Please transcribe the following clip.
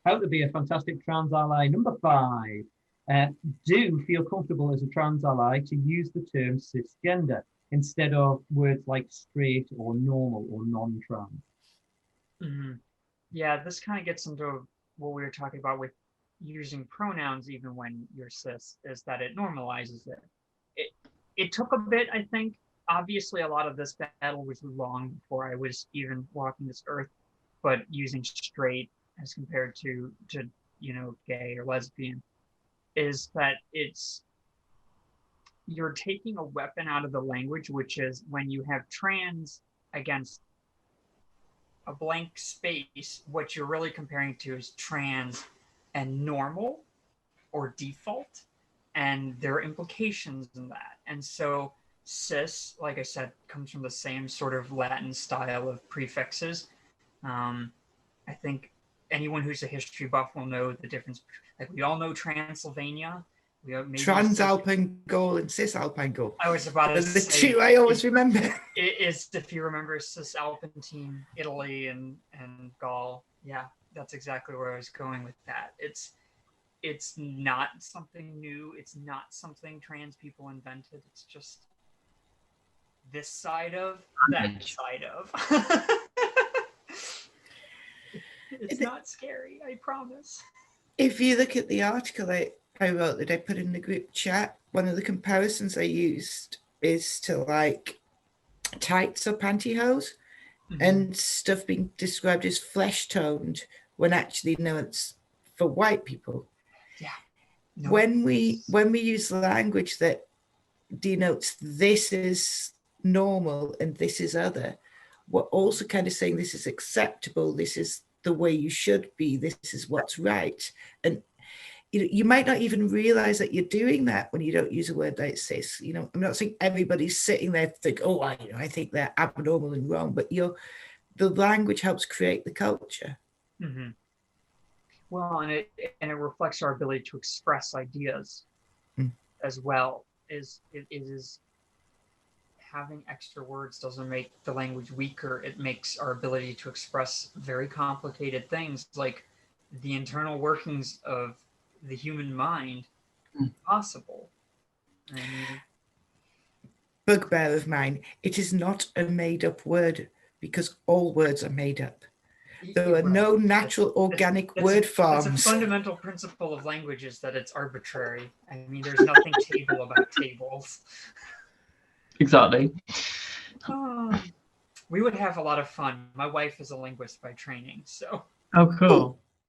how to be a fantastic trans ally. Number 5. Do feel comfortable as a trans ally to use the term cisgender instead of words like straight or normal or non-trans. Hmm. Yeah, this kind of gets into what we were talking about with using pronouns even when you're cis, is that it normalizes it. It it took a bit, I think. Obviously, a lot of this battle was long before I was even walking this earth, but using straight as compared to gay or lesbian is that you're taking a weapon out of the language, which is when you have trans against a blank space, what you're really comparing to is trans and normal or default, and there are implications in that. And so cis, like I said, comes from the same sort of Latin style of prefixes. I think anyone who's a history buff will know the difference. Like we all know Transylvania. We maybe Transalpine Gaul and Cisalpine Gaul. I was about to the say two I always remember. It is, if you remember, Cisalpine, Italy, and Gaul. Yeah, that's exactly where I was going with that. It's not something new. It's not something trans people invented. It's just this side of that side of. It's not scary, I promise. If you look at the article I wrote that I put in the group chat, one of the comparisons I used is to like tights or pantyhose, and stuff being described as flesh toned when actually no, it's for white people. Yeah. No. When we use language that denotes this is normal and this is other, we're also kind of saying this is acceptable, this is the way you should be, this is what's right. And you might not even realize that you're doing that when you don't use a word like cis. I'm not saying everybody's sitting there think, oh, I think they're abnormal and wrong, but the language helps create the culture. Mm-hmm. Well, and it reflects our ability to express ideas as well. It is having extra words doesn't make the language weaker. It makes our ability to express very complicated things like the internal workings of the human mind possible. Bugbear of mine, it is not a made-up word because all words are made up. There are no natural organic word forms. It's a fundamental principle of language is that it's arbitrary. I mean, there's nothing table about tables. Exactly. We would have a lot of fun. My wife is a linguist by training, so. Oh, cool.